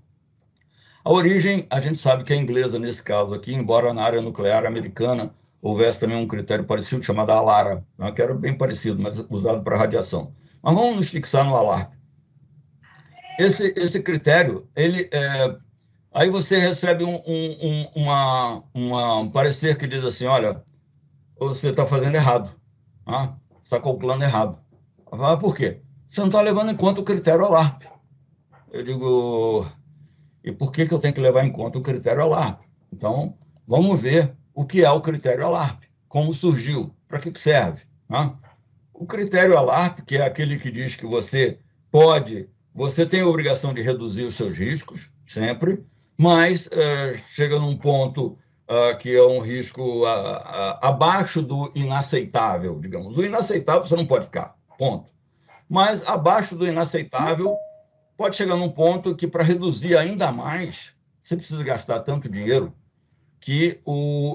a origem, a gente sabe que é inglesa nesse caso aqui, embora na área nuclear americana houvesse também um critério parecido chamado ALARA, né, que era bem parecido, mas usado para radiação. Mas vamos nos fixar no ALARP. Esse critério, aí você recebe um parecer que diz assim, olha, você está fazendo errado, tá? Está calculando errado. Ah, por quê? Você não está levando em conta o critério ALARP. Eu digo, e por que eu tenho que levar em conta o critério ALARP? Então, vamos ver o que é o critério ALARP, como surgiu, para que serve. Né? O critério ALARP, que é aquele que diz que você tem a obrigação de reduzir os seus riscos, sempre, mas chega num ponto que é um risco abaixo do inaceitável, digamos. O inaceitável você não pode ficar, ponto. Mas abaixo do inaceitável, pode chegar num ponto que, para reduzir ainda mais, você precisa gastar tanto dinheiro que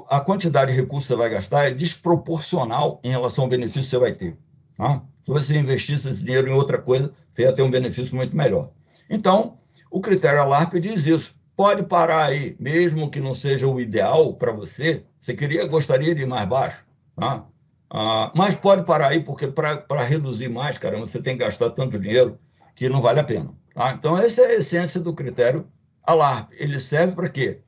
a quantidade de recursos que você vai gastar é desproporcional em relação ao benefício que você vai ter. Tá? Se você investisse esse dinheiro em outra coisa, você ia ter um benefício muito melhor. Então, o critério ALARP diz isso. Pode parar aí, mesmo que não seja o ideal para você, você gostaria de ir mais baixo, tá? Mas pode parar aí, porque para reduzir mais, caramba, você tem que gastar tanto dinheiro que não vale a pena. Tá? Então, essa é a essência do critério ALARP. Ele serve para quê?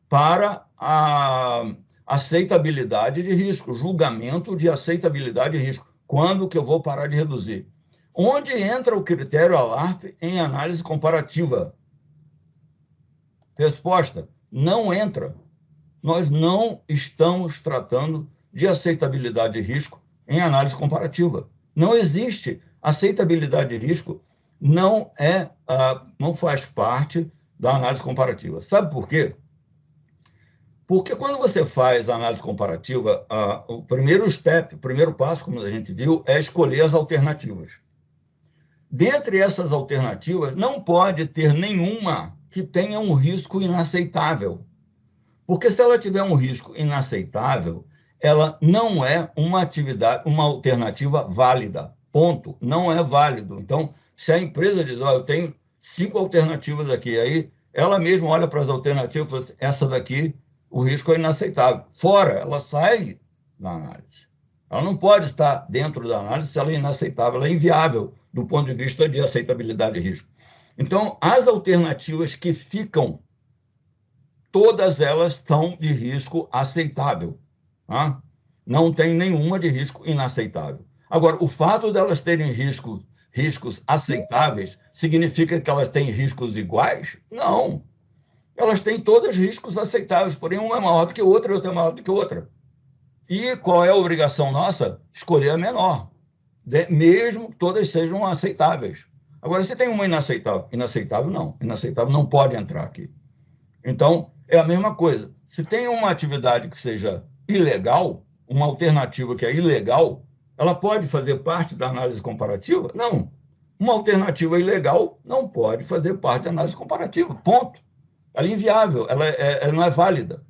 Para a aceitabilidade de risco, julgamento de aceitabilidade de risco. Quando que eu vou parar de reduzir? Onde entra o critério ALARP em análise comparativa? Resposta: não entra. Nós não estamos tratando de aceitabilidade de risco em análise comparativa. Não existe. Aceitabilidade de risco não faz parte da análise comparativa. Sabe por quê? Porque quando você faz a análise comparativa, o primeiro passo, como a gente viu, é escolher as alternativas. Dentre essas alternativas, não pode ter nenhuma que tenha um risco inaceitável. Porque se ela tiver um risco inaceitável, ela não é uma alternativa válida. Ponto. Não é válido. Então, se a empresa diz, eu tenho 5 alternativas aqui, aí ela mesma olha para as alternativas e fala assim, essa daqui, o risco é inaceitável. Fora, ela sai da análise. Ela não pode estar dentro da análise se ela é inaceitável, ela é inviável do ponto de vista de aceitabilidade de risco. Então, as alternativas que ficam, todas elas estão de risco aceitável. Tá? Não tem nenhuma de risco inaceitável. Agora, o fato delas terem riscos aceitáveis significa que elas têm riscos iguais? Não. Elas têm todas riscos aceitáveis, porém uma é maior do que outra e outra é maior do que outra. E qual é a obrigação nossa? Escolher a menor, mesmo que todas sejam aceitáveis. Agora, se tem uma inaceitável não. Inaceitável não pode entrar aqui. Então, é a mesma coisa. Se tem uma atividade que seja ilegal, uma alternativa que é ilegal, ela pode fazer parte da análise comparativa? Não. Uma alternativa ilegal não pode fazer parte da análise comparativa. Ponto. Ela é inviável, ela não é válida.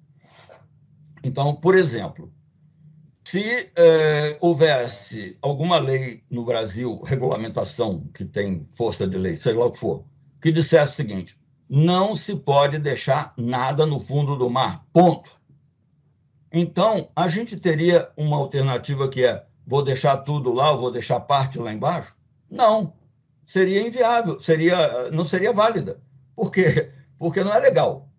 Então, por exemplo, se houvesse alguma lei no Brasil, regulamentação que tem força de lei, seja lá o que for, que dissesse o seguinte: não se pode deixar nada no fundo do mar, ponto. Então, a gente teria uma alternativa que é: vou deixar tudo lá, ou vou deixar parte lá embaixo? Não, seria inviável, não seria válida. Por quê? Porque não é legal.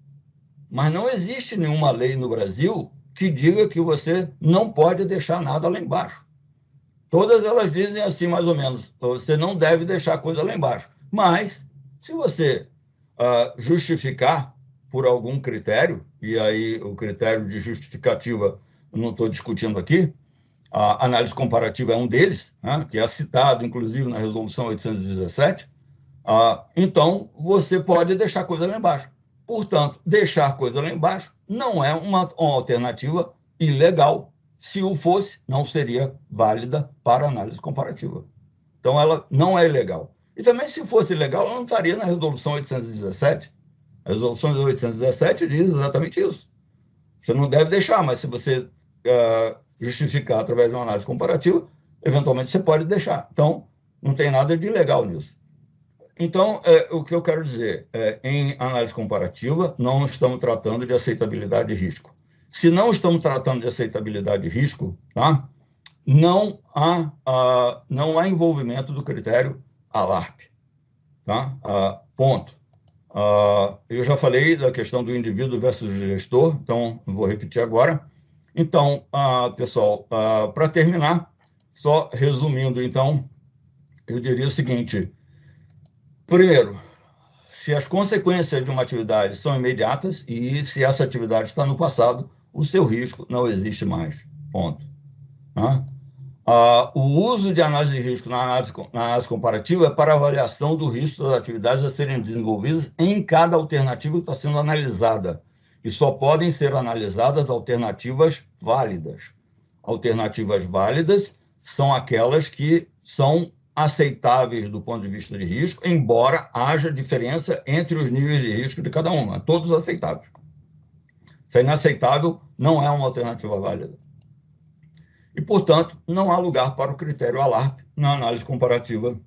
Mas não existe nenhuma lei no Brasil que diga que você não pode deixar nada lá embaixo. Todas elas dizem assim, mais ou menos: você não deve deixar coisa lá embaixo. Mas, se você justificar por algum critério, e aí o critério de justificativa eu não estou discutindo aqui, a análise comparativa é um deles, né, que é citado, inclusive, na Resolução 817, então você pode deixar coisa lá embaixo. Portanto, deixar coisa lá embaixo não é uma alternativa ilegal. Se o fosse, não seria válida para análise comparativa. Então, ela não é ilegal. E também, se fosse ilegal, ela não estaria na Resolução 817. A Resolução 817 diz exatamente isso. Você não deve deixar, mas se você justificar através de uma análise comparativa, eventualmente você pode deixar. Então, não tem nada de ilegal nisso. Então, o que eu quero dizer em análise comparativa, não estamos tratando de aceitabilidade de risco. Se não estamos tratando de aceitabilidade de risco, tá? Não há envolvimento do critério ALARP. Tá? Ponto. Eu já falei da questão do indivíduo versus o gestor, então não vou repetir agora. Então, pessoal, para terminar, só resumindo, então, eu diria o seguinte: primeiro, se as consequências de uma atividade são imediatas e se essa atividade está no passado, o seu risco não existe mais. Ponto. Tá? O uso de análise de risco na análise comparativa é para avaliação do risco das atividades a serem desenvolvidas em cada alternativa que está sendo analisada. E só podem ser analisadas alternativas válidas. Alternativas válidas são aquelas que são aceitáveis do ponto de vista de risco, embora haja diferença entre os níveis de risco de cada uma. Todos aceitáveis. Se é inaceitável, não é uma alternativa válida. E, portanto, não há lugar para o critério ALARP na análise comparativa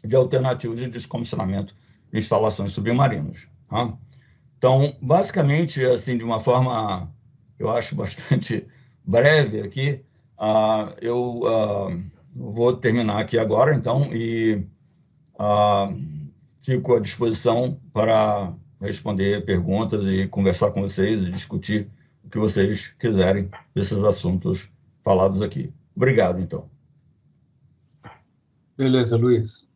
de alternativas de descomissionamento de instalações submarinas. Tá? Então, basicamente, assim, de uma forma, eu acho, bastante breve aqui, eu vou terminar aqui agora, então, e fico à disposição para responder perguntas e conversar com vocês e discutir o que vocês quiserem desses assuntos falados aqui. Obrigado, então. Beleza, Luiz.